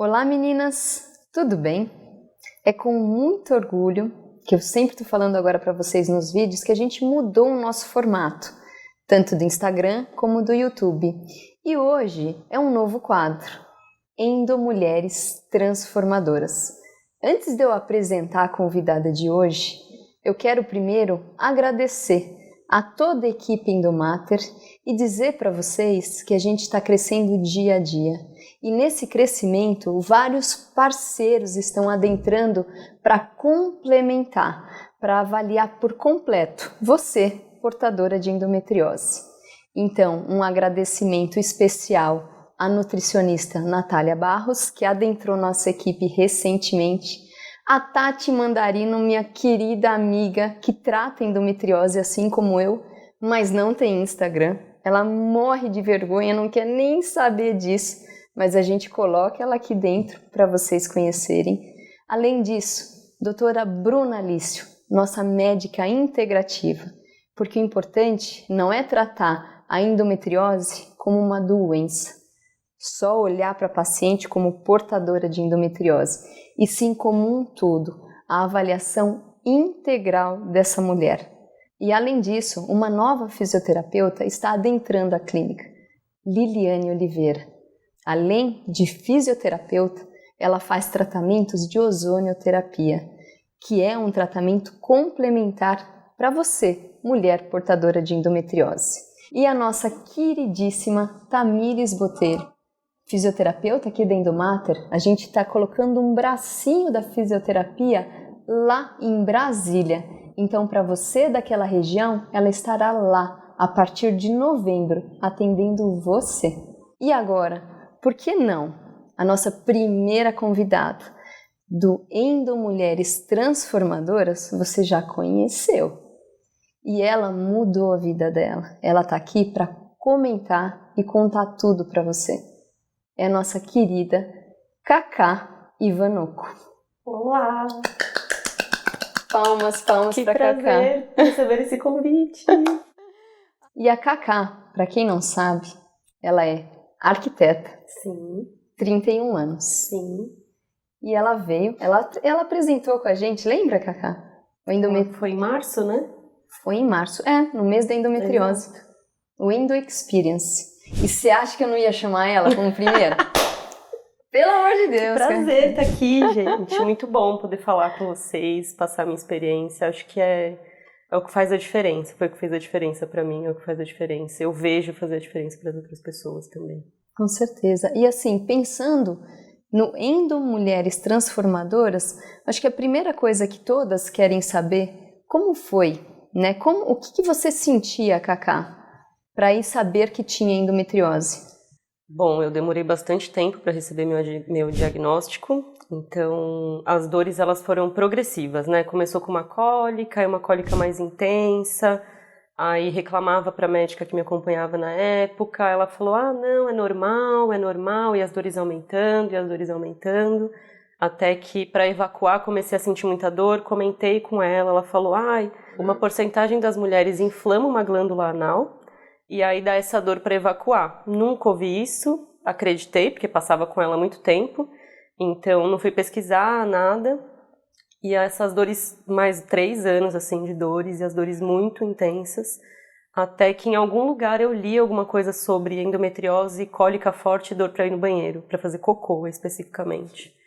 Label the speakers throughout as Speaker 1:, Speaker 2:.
Speaker 1: Olá meninas, tudo bem? É com muito orgulho que eu sempre estou falando agora para vocês nos vídeos que a gente mudou o nosso formato, tanto do Instagram como do YouTube. E hoje é um novo quadro, Endomulheres Transformadoras. Antes de eu apresentar a convidada de hoje, eu quero primeiro agradecer a toda a equipe Endomater e dizer para vocês que a gente está crescendo dia a dia. E nesse crescimento, vários parceiros estão adentrando para complementar, para avaliar por completo você, portadora de endometriose. Então, um agradecimento especial à nutricionista Natália Barros, que adentrou nossa equipe recentemente, a Tati Mandarino, minha querida amiga, que trata endometriose assim como eu, mas não tem Instagram. Ela morre de vergonha, não quer nem saber disso, mas a gente coloca ela aqui dentro para vocês conhecerem. Além disso, doutora Bruna Lício, nossa médica integrativa, porque o importante não é tratar a endometriose como uma doença, só olhar para a paciente como portadora de endometriose, e sim como um todo, a avaliação integral dessa mulher. E além disso, uma nova fisioterapeuta está adentrando a clínica, Liliane Oliveira. Além de fisioterapeuta, ela faz tratamentos de ozonioterapia, que é um tratamento complementar para você, mulher portadora de endometriose. E a nossa queridíssima Tamires Botelho, fisioterapeuta aqui da Endomater, a gente está colocando um bracinho da fisioterapia lá em Brasília. Então, para você daquela região, ela estará lá a partir de novembro, atendendo você. E agora, por que não? A nossa primeira convidada do Endomulheres Transformadoras, você já conheceu. E ela mudou a vida dela. Ela está aqui para comentar e contar tudo para você. É a nossa querida Cacá Ivanoco.
Speaker 2: Olá!
Speaker 1: Palmas para Cacá.
Speaker 2: Que prazer receber esse convite.
Speaker 1: E a Cacá, para quem não sabe, ela é arquiteta.
Speaker 2: Sim.
Speaker 1: 31 anos.
Speaker 2: Sim.
Speaker 1: E ela veio, ela apresentou com a gente, lembra, Cacá?
Speaker 2: Foi em março, né?
Speaker 1: Foi em março, no mês da endometriose.
Speaker 2: Exato.
Speaker 1: O Endo Experience. E você acha que eu não ia chamar ela como primeira? Pelo amor de Deus.
Speaker 2: Que prazer estar aqui, gente. Muito bom poder falar com vocês, passar minha experiência. Acho que é o que faz a diferença. Foi o que fez a diferença para mim, é o que faz a diferença. Eu vejo fazer a diferença para as outras pessoas também.
Speaker 1: Com certeza. E assim, pensando no Endomulheres Transformadoras, acho que a primeira coisa que todas querem saber, como foi, né? O que você sentia, Cacá, para ir saber que tinha endometriose?
Speaker 2: Bom, eu demorei bastante tempo para receber meu diagnóstico, então as dores elas foram progressivas, né? Começou com uma cólica mais intensa, aí reclamava para a médica que me acompanhava na época, ela falou, não, é normal, e as dores aumentando, até que para evacuar comecei a sentir muita dor, comentei com ela falou, uma porcentagem das mulheres inflama uma glândula anal, e aí dá essa dor para evacuar. Nunca ouvi isso, acreditei, porque passava com ela há muito tempo, então não fui pesquisar nada. E essas dores, mais 3 anos assim de dores, e as dores muito intensas, até que em algum lugar eu li alguma coisa sobre endometriose, cólica forte e dor para ir no banheiro, para fazer cocô especificamente.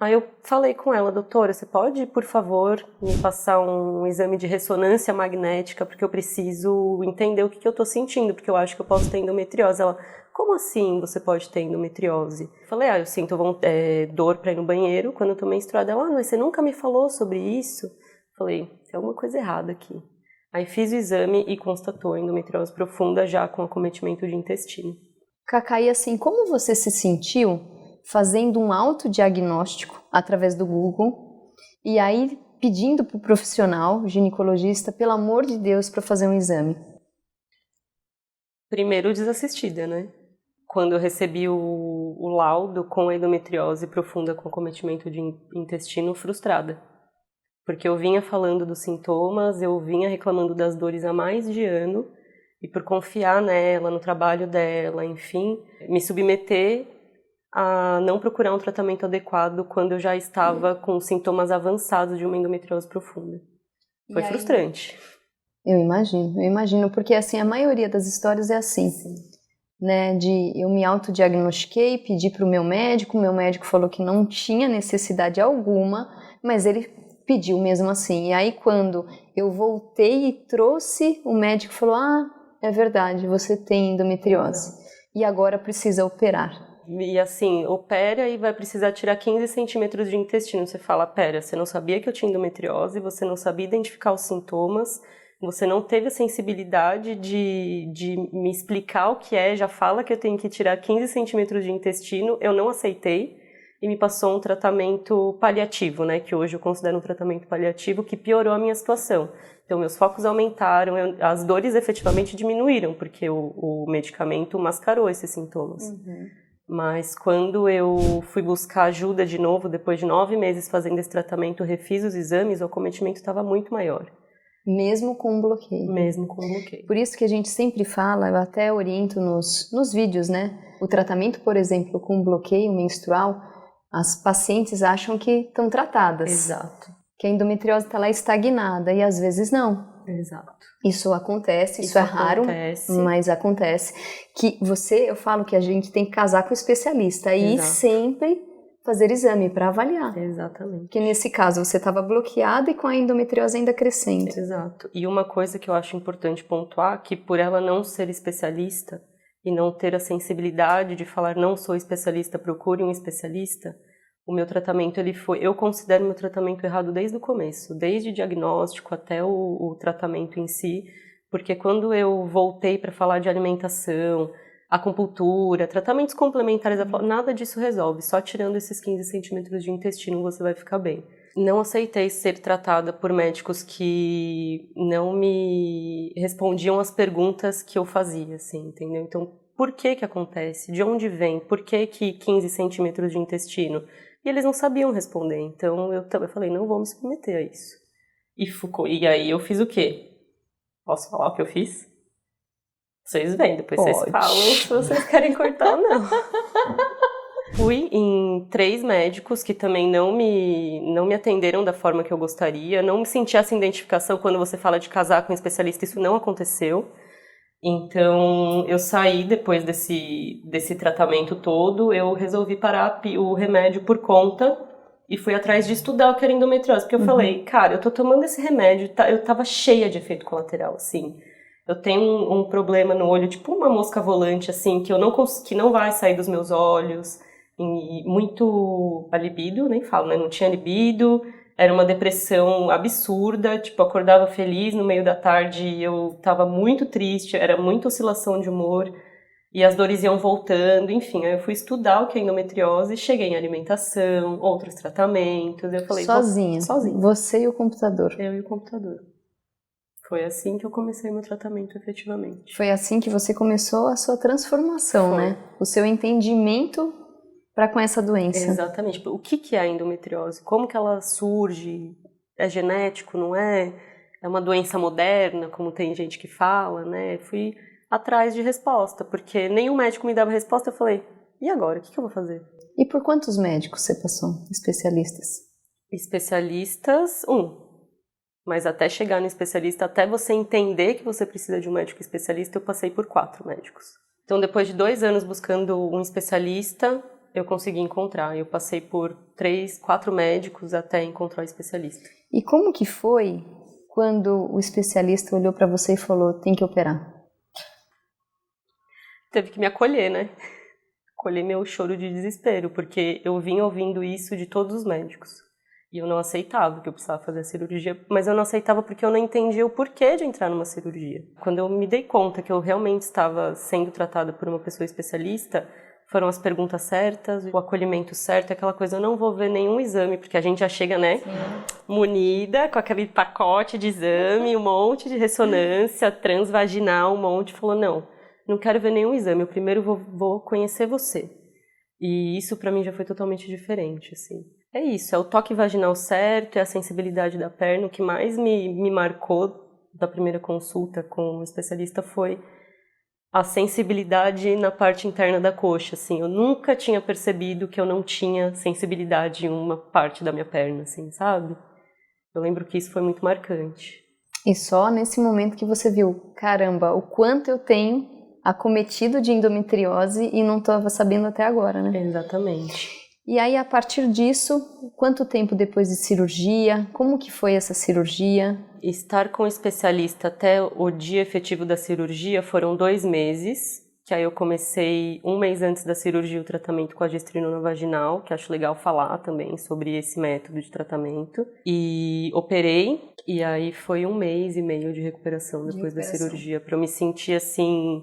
Speaker 2: Aí eu falei com ela, doutora, você pode, por favor, me passar um exame de ressonância magnética, porque eu preciso entender o que eu tô sentindo, porque eu acho que eu posso ter endometriose. Ela, como assim você pode ter endometriose? Eu falei, eu sinto dor pra ir no banheiro quando eu tô menstruada. Ela, mas você nunca me falou sobre isso? Eu falei, tem alguma coisa errada aqui. Aí fiz o exame e constatou endometriose profunda já com acometimento de intestino.
Speaker 1: Cacá, e assim, como você se sentiu fazendo um autodiagnóstico através do Google e aí pedindo para o profissional, ginecologista, pelo amor de Deus, para fazer um exame?
Speaker 2: Primeiro, desassistida, né? Quando eu recebi o laudo com endometriose profunda com acometimento de intestino, frustrada. Porque eu vinha falando dos sintomas, eu vinha reclamando das dores há mais de ano, e por confiar nela, no trabalho dela, enfim, me submeter a não procurar um tratamento adequado quando eu já estava com sintomas avançados de uma endometriose profunda. Foi frustrante.
Speaker 1: Eu imagino, porque assim, a maioria das histórias é assim, né, eu me autodiagnostiquei, pedi para o meu médico falou que não tinha necessidade alguma, mas ele pediu mesmo assim. E aí quando eu voltei e trouxe, o médico falou, é verdade, você tem endometriose e agora precisa operar.
Speaker 2: E assim, opera e vai precisar tirar 15 centímetros de intestino. Você fala, pera, você não sabia que eu tinha endometriose, você não sabia identificar os sintomas, você não teve a sensibilidade de me explicar o que é, já fala que eu tenho que tirar 15 centímetros de intestino, eu não aceitei e me passou um tratamento paliativo, né, que hoje eu considero um tratamento paliativo que piorou a minha situação. Então, meus focos aumentaram, as dores efetivamente diminuíram, porque o medicamento mascarou esses sintomas. Mas quando eu fui buscar ajuda de novo, depois de 9 meses fazendo esse tratamento, refiz os exames, o acometimento estava muito maior.
Speaker 1: Mesmo com um bloqueio.
Speaker 2: Mesmo com um bloqueio.
Speaker 1: Por isso que a gente sempre fala, eu até oriento nos vídeos, né? O tratamento, por exemplo, com bloqueio menstrual, as pacientes acham que estão tratadas.
Speaker 2: Exato.
Speaker 1: Que a endometriose está lá estagnada, e às vezes não.
Speaker 2: Exato.
Speaker 1: Isso acontece, isso é raro, mas acontece. Eu falo que a gente tem que casar com o especialista e sempre fazer exame para avaliar.
Speaker 2: Exatamente.
Speaker 1: Porque nesse caso você estava bloqueada e com a endometriose ainda crescendo.
Speaker 2: Exato. E uma coisa que eu acho importante pontuar, que por ela não ser especialista e não ter a sensibilidade de falar não sou especialista, procure um especialista, o meu tratamento, eu considero meu tratamento errado desde o começo, desde o diagnóstico até o tratamento em si, porque quando eu voltei para falar de alimentação, acupuntura, tratamentos complementares, nada disso resolve, só tirando esses 15 centímetros de intestino você vai ficar bem. Não aceitei ser tratada por médicos que não me respondiam as perguntas que eu fazia, assim, entendeu? Então, por que acontece? De onde vem? Por que 15 centímetros de intestino? E eles não sabiam responder, então eu falei, não vou me submeter a isso. E aí eu fiz o quê? Posso falar o que eu fiz? Vocês veem, depois vocês falam se vocês querem cortar ou não. Fui em 3 médicos que também não me atenderam da forma que eu gostaria, não me senti essa identificação quando você fala de casar com um especialista, isso não aconteceu. Então, eu saí depois desse tratamento todo, eu resolvi parar o remédio por conta e fui atrás de estudar o que era endometriose, porque eu falei, cara, eu tô tomando esse remédio, eu tava cheia de efeito colateral, assim. Eu tenho um problema no olho, tipo uma mosca volante, assim, que não vai sair dos meus olhos, e muito a libido, nem falo, né, não tinha libido. Era uma depressão absurda, tipo, eu acordava feliz no meio da tarde e eu tava muito triste, era muita oscilação de humor e as dores iam voltando, enfim. Aí eu fui estudar o que é endometriose, cheguei em alimentação, outros tratamentos, eu falei...
Speaker 1: Sozinha? Você e o computador?
Speaker 2: Eu e o computador. Foi assim que eu comecei meu tratamento efetivamente.
Speaker 1: Foi assim que você começou a sua transformação, né? O seu entendimento para com essa doença.
Speaker 2: Exatamente. O que é a endometriose? Como que ela surge? É genético, não é? É uma doença moderna, como tem gente que fala, né? Fui atrás de resposta, porque nenhum médico me dava resposta. Eu falei, e agora? O que eu vou fazer?
Speaker 1: E por quantos médicos você passou? Especialistas?
Speaker 2: Especialistas, 1. Mas até chegar no especialista, até você entender que você precisa de um médico especialista, eu passei por 4 médicos. Então, depois de 2 anos buscando um especialista, eu consegui encontrar. Eu passei por 3, 4 médicos até encontrar o especialista.
Speaker 1: E como que foi quando o especialista olhou para você e falou, tem que operar?
Speaker 2: Teve que me acolher, né? Acolher meu choro de desespero, porque eu vim ouvindo isso de todos os médicos. E eu não aceitava que eu precisava fazer a cirurgia, mas eu não aceitava porque eu não entendia o porquê de entrar numa cirurgia. Quando eu me dei conta que eu realmente estava sendo tratada por uma pessoa especialista, foram as perguntas certas, o acolhimento certo, aquela coisa, eu não vou ver nenhum exame, porque a gente já chega, né, munida, com aquele pacote de exame, um monte de ressonância transvaginal, um monte, falou, não quero ver nenhum exame, eu primeiro vou conhecer você. E isso pra mim já foi totalmente diferente, assim. É isso, é o toque vaginal certo, é a sensibilidade da perna, o que mais me marcou da primeira consulta com o especialista foi a sensibilidade na parte interna da coxa, assim. Eu nunca tinha percebido que eu não tinha sensibilidade em uma parte da minha perna, assim, sabe? Eu lembro que isso foi muito marcante.
Speaker 1: E só nesse momento que você viu, caramba, o quanto eu tenho acometido de endometriose e não estava sabendo até agora, né?
Speaker 2: Exatamente.
Speaker 1: E aí, a partir disso, quanto tempo depois de cirurgia? Como que foi essa cirurgia?
Speaker 2: Estar com o especialista até o dia efetivo da cirurgia foram 2 meses, que aí eu comecei 1 mês antes da cirurgia o tratamento com a gestrinona vaginal, que acho legal falar também sobre esse método de tratamento. E operei, e aí foi 1 mês e meio de recuperação depois da cirurgia, para eu me sentir assim,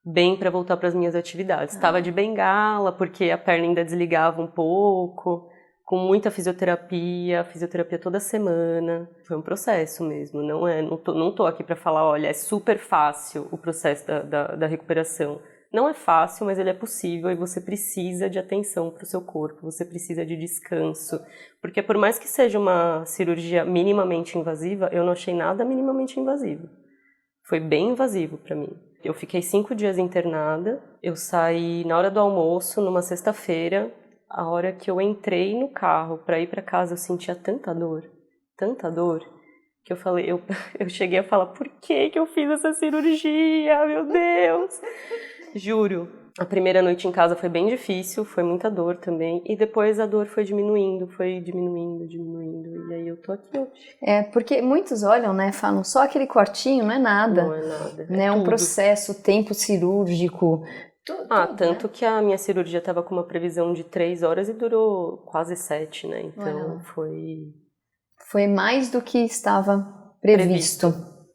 Speaker 2: bem para voltar para as minhas atividades. Estava de bengala, porque a perna ainda desligava um pouco, com muita fisioterapia toda semana. Foi um processo mesmo, não tô aqui para falar, olha, é super fácil o processo da recuperação. Não é fácil, mas ele é possível e você precisa de atenção para o seu corpo, você precisa de descanso. Porque por mais que seja uma cirurgia minimamente invasiva, eu não achei nada minimamente invasivo. Foi bem invasivo para mim. Eu fiquei 5 dias internada, eu saí na hora do almoço, numa sexta-feira. A hora que eu entrei no carro para ir para casa, eu sentia tanta dor, que eu falei, eu cheguei a falar, por que eu fiz essa cirurgia, meu Deus? Juro. A primeira noite em casa foi bem difícil, foi muita dor também, e depois a dor foi diminuindo, e aí eu tô aqui hoje.
Speaker 1: É, porque muitos olham, né, falam, só aquele cortinho não é nada.
Speaker 2: Não é nada,
Speaker 1: né,
Speaker 2: é
Speaker 1: um
Speaker 2: tudo.
Speaker 1: processo, tempo cirúrgico.
Speaker 2: Tanto que a minha cirurgia estava com uma previsão de 3 horas e durou quase 7, né? Então
Speaker 1: foi mais do que estava previsto.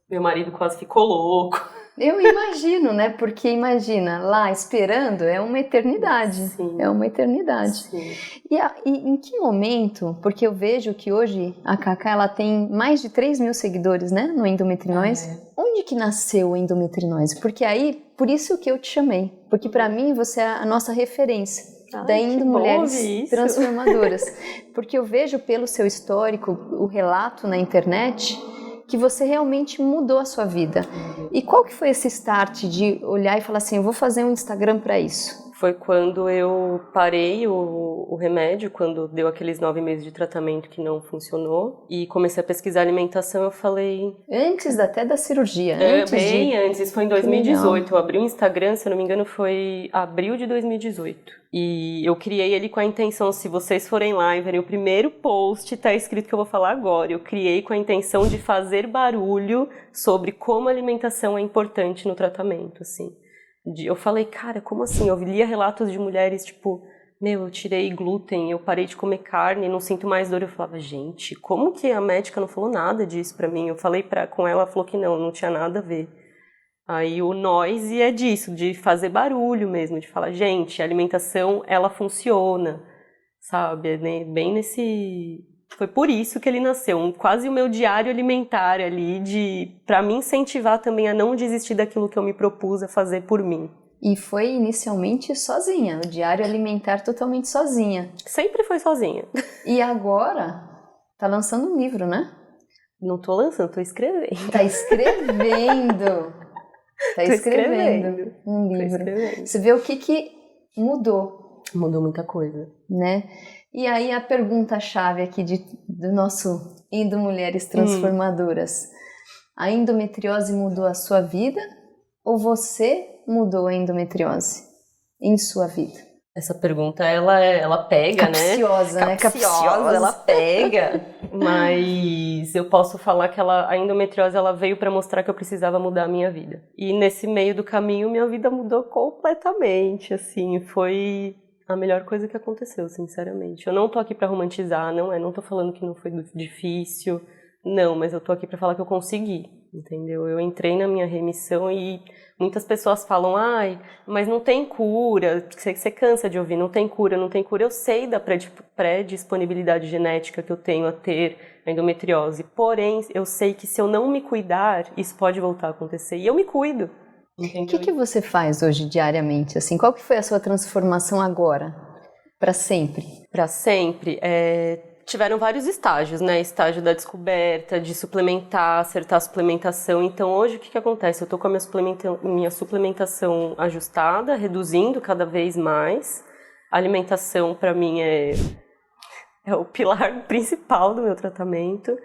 Speaker 2: Meu marido quase ficou louco.
Speaker 1: Eu imagino, né? Porque imagina, lá esperando é uma eternidade.
Speaker 2: Sim.
Speaker 1: É uma eternidade.
Speaker 2: Sim.
Speaker 1: E em que momento, porque eu vejo que hoje a Cacá ela tem mais de 3 mil seguidores, né? No Endometrinóise. Onde que nasceu o Endometrinóise? Porque aí, por isso que eu te chamei. Porque para mim você é a nossa referência. Da Indo Mulheres Transformadoras. Porque eu vejo pelo seu histórico, o relato na internet, que você realmente mudou a sua vida. E qual que foi esse start de olhar e falar assim, eu vou fazer um Instagram para isso?
Speaker 2: Foi quando eu parei o remédio, quando deu aqueles 9 meses de tratamento que não funcionou, e comecei a pesquisar alimentação, eu falei...
Speaker 1: Antes até da cirurgia.
Speaker 2: Antes, isso foi em 2018. Eu abri o Instagram, se eu não me engano, foi abril de 2018. E eu criei ele com a intenção, se vocês forem lá e verem o primeiro post, tá escrito que eu vou falar agora. Eu criei com a intenção de fazer barulho sobre como a alimentação é importante no tratamento, assim. Eu falei, cara, como assim? Eu lia relatos de mulheres, tipo, eu tirei glúten, eu parei de comer carne, não sinto mais dor. Eu falava, gente, como que a médica não falou nada disso pra mim? Eu falei com ela, ela falou que não tinha nada a ver. Aí o noise é disso, de fazer barulho mesmo, de falar, gente, a alimentação, ela funciona, sabe? Bem nesse... Foi por isso que ele nasceu, quase o meu diário alimentar ali, pra me incentivar também a não desistir daquilo que eu me propus a fazer por mim.
Speaker 1: E foi inicialmente sozinha, o diário alimentar totalmente sozinha.
Speaker 2: Sempre foi sozinha.
Speaker 1: E agora tá lançando um livro, né?
Speaker 2: Não tô lançando, tô escrevendo.
Speaker 1: Tá escrevendo! Tá escrevendo um livro. Você vê o que mudou.
Speaker 2: Mudou muita coisa.
Speaker 1: Né? E aí a pergunta-chave aqui do nosso Indo Mulheres Transformadoras. A endometriose mudou a sua vida ou você mudou a endometriose em sua vida?
Speaker 2: Essa pergunta, ela pega,
Speaker 1: capciosa, né?
Speaker 2: Capciosa, ela pega. Mas eu posso falar que a endometriose ela veio para mostrar que eu precisava mudar a minha vida. E nesse meio do caminho, minha vida mudou completamente, assim, foi... a melhor coisa que aconteceu, sinceramente. Eu não tô aqui pra romantizar, não tô falando que não foi difícil, não, mas eu tô aqui pra falar que eu consegui, entendeu? Eu entrei na minha remissão e muitas pessoas falam, mas não tem cura, você cansa de ouvir, não tem cura. Eu sei da predisponibilidade genética que eu tenho a ter a endometriose, porém, eu sei que se eu não me cuidar, isso pode voltar a acontecer, e eu me cuido.
Speaker 1: O que você faz hoje diariamente? Assim, qual que foi a sua transformação agora? Para sempre?
Speaker 2: Para sempre. tiveram vários estágios, né? Estágio da descoberta, de suplementar, acertar a suplementação. Então, hoje, o que acontece? Eu tô com a minha suplementação ajustada, reduzindo cada vez mais. A alimentação, para mim, é o pilar principal do meu tratamento.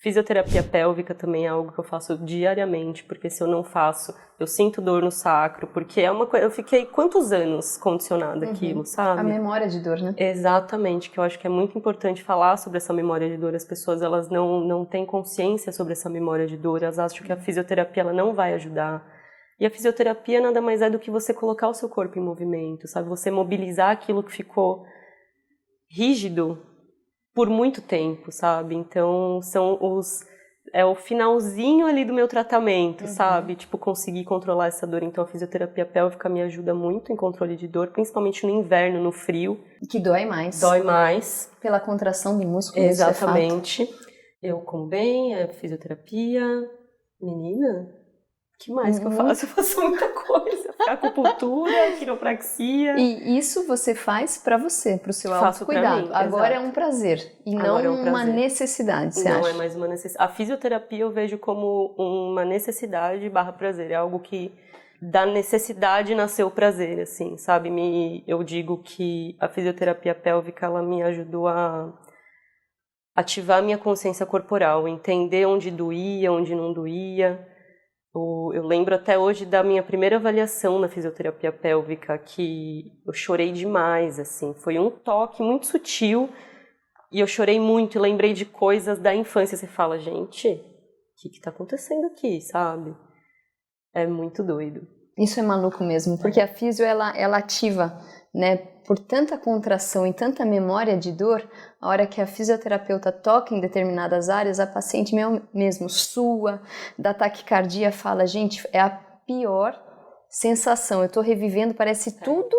Speaker 2: Fisioterapia pélvica também é algo que eu faço diariamente, porque se eu não faço, eu sinto dor no sacro, porque é uma coisa, eu fiquei quantos anos condicionada àquilo, sabe?
Speaker 1: A memória de dor, né?
Speaker 2: Exatamente, que eu acho que é muito importante falar sobre essa memória de dor. As pessoas, elas não têm consciência sobre essa memória de dor, elas acham que a fisioterapia ela não vai ajudar. E a fisioterapia nada mais é do que você colocar o seu corpo em movimento, sabe? Você mobilizar aquilo que ficou rígido por muito tempo, sabe? Então, é o finalzinho ali do meu tratamento, sabe? Tipo, conseguir controlar essa dor. Então, a fisioterapia pélvica me ajuda muito em controle de dor, principalmente no inverno, no frio.
Speaker 1: Que dói mais.
Speaker 2: Dói mais.
Speaker 1: Pela contração do músculo.
Speaker 2: Exatamente. Isso é fato. Eu como bem, a fisioterapia. Menina, o que mais que eu faço? Eu faço muita coisa. Acupuntura, quiropraxia.
Speaker 1: E isso você faz pra você, pro seu autocuidado. Agora é um prazer e não uma necessidade, você acha?
Speaker 2: Não é mais uma necessidade. A fisioterapia eu vejo como uma necessidade / prazer. É algo que da necessidade nasceu o prazer, assim, sabe? Eu digo que a fisioterapia pélvica, ela me ajudou a ativar a minha consciência corporal, entender onde doía, onde não doía. Eu lembro até hoje da minha primeira avaliação na fisioterapia pélvica, que eu chorei demais, assim. Foi um toque muito sutil e eu chorei muito e lembrei de coisas da infância. Você fala, gente, o que tá acontecendo aqui, sabe? É muito doido.
Speaker 1: Isso é maluco mesmo, porque a fisio, ela ativa, né? Por tanta contração e tanta memória de dor, a hora que a fisioterapeuta toca em determinadas áreas, a paciente mesmo sua, da taquicardia, fala, gente, é a pior sensação, eu tô revivendo, parece tudo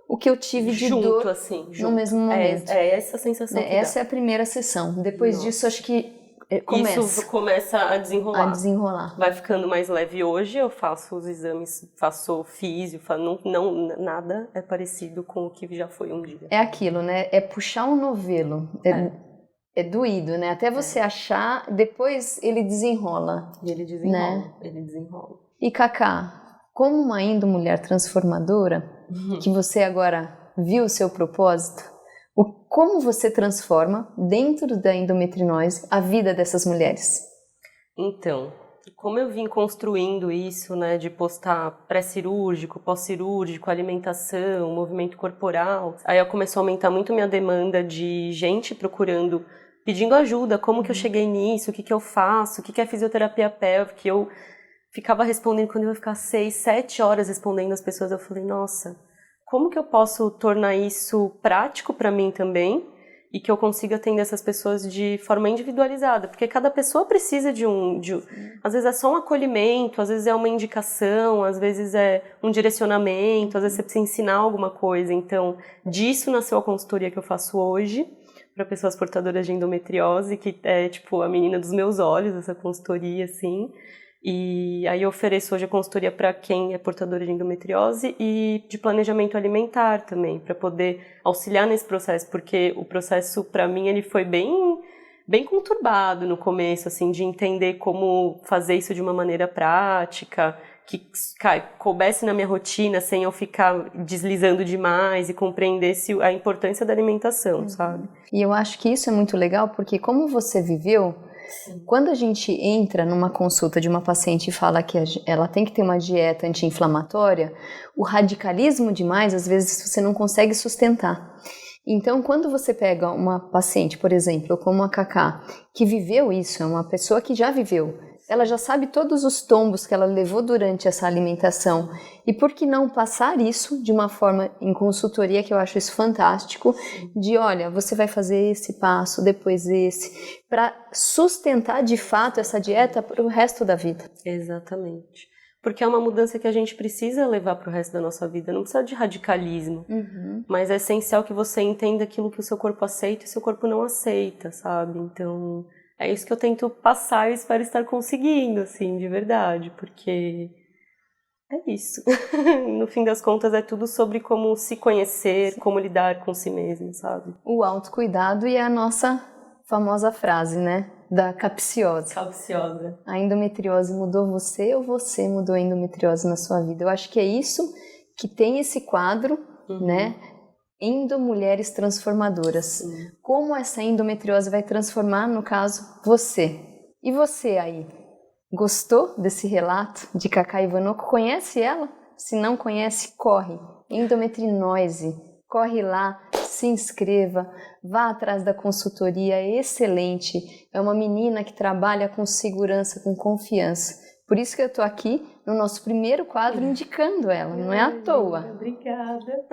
Speaker 1: o que eu tive de dor
Speaker 2: assim,
Speaker 1: no mesmo momento.
Speaker 2: É essa sensação que
Speaker 1: essa é a primeira sessão, depois disso acho que
Speaker 2: isso começa a
Speaker 1: desenrolar.
Speaker 2: Vai ficando mais leve. Hoje eu faço os exames, faço físio, nada é parecido com o que já foi um dia.
Speaker 1: É aquilo, né? É puxar um novelo. É doído, né? Até você achar, depois ele desenrola.
Speaker 2: E ele desenrola,
Speaker 1: né?
Speaker 2: Ele desenrola.
Speaker 1: E Cacá, como uma mulher transformadora, que você agora viu o seu propósito, como você transforma, dentro da endometriose, a vida dessas mulheres?
Speaker 2: Então, como eu vim construindo isso, né, de postar pré-cirúrgico, pós-cirúrgico, alimentação, movimento corporal, aí começou a aumentar muito minha demanda de gente procurando, pedindo ajuda, como que eu cheguei nisso, o que eu faço, o que é fisioterapia pélvica, eu ficava respondendo, quando eu ia ficar 6, 7 horas respondendo as pessoas, eu falei, nossa, como que eu posso tornar isso prático para mim também e que eu consiga atender essas pessoas de forma individualizada? Porque cada pessoa precisa às vezes é só um acolhimento, às vezes é uma indicação, às vezes é um direcionamento, às vezes você precisa ensinar alguma coisa. Então, disso nasceu a consultoria que eu faço hoje para pessoas portadoras de endometriose, que é tipo a menina dos meus olhos, essa consultoria, assim. E aí eu ofereço hoje a consultoria para quem é portador de endometriose e de planejamento alimentar também, para poder auxiliar nesse processo, porque o processo, para mim, ele foi bem conturbado no começo, assim, de entender como fazer isso de uma maneira prática, que coubesse na minha rotina, sem eu ficar deslizando demais e compreendesse a importância da alimentação, sabe?
Speaker 1: E eu acho que isso é muito legal, porque como você viveu, quando a gente entra numa consulta de uma paciente e fala que ela tem que ter uma dieta anti-inflamatória, o radicalismo demais, às vezes você não consegue sustentar. Então, quando você pega uma paciente, por exemplo, como a Cacá, que viveu isso, é uma pessoa que já viveu, ela já sabe todos os tombos que ela levou durante essa alimentação. E por que não passar isso de uma forma em consultoria, que eu acho isso fantástico, de olha, você vai fazer esse passo, depois esse, para sustentar de fato essa dieta para o resto da vida.
Speaker 2: Exatamente. Porque é uma mudança que a gente precisa levar para o resto da nossa vida, não precisa de radicalismo, mas é essencial que você entenda aquilo que o seu corpo aceita e o seu corpo não aceita, sabe? Então, é isso que eu tento passar e espero estar conseguindo, assim, de verdade, porque é isso. No fim das contas, é tudo sobre como se conhecer, como lidar com si mesmo, sabe?
Speaker 1: O autocuidado e a nossa Famosa frase, né? Da capciosa.
Speaker 2: Capciosa.
Speaker 1: A endometriose mudou você ou você mudou a endometriose na sua vida? Eu acho que é isso que tem esse quadro, né? Endomulheres Transformadoras.
Speaker 2: Sim.
Speaker 1: Como essa endometriose vai transformar, no caso, você. E você aí? Gostou desse relato de Cacá Ivanoco? Conhece ela? Se não conhece, corre. Endometrinoise. Corre lá, se inscreva, vá atrás da consultoria, é excelente. É uma menina que trabalha com segurança, com confiança. Por isso que eu estou aqui no nosso primeiro quadro indicando ela, não é à toa.
Speaker 2: Obrigada.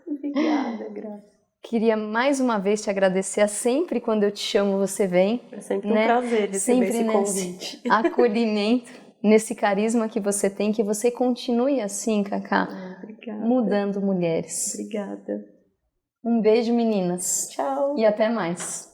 Speaker 2: Obrigada, Graça.
Speaker 1: Queria mais uma vez te agradecer. Sempre quando eu te chamo, você vem.
Speaker 2: É sempre um prazer receber esse convite.
Speaker 1: Acolhimento, nesse carisma que você tem, que você continue assim, Cacá, mudando mulheres.
Speaker 2: Obrigada.
Speaker 1: Um beijo, meninas.
Speaker 2: Tchau.
Speaker 1: E até mais.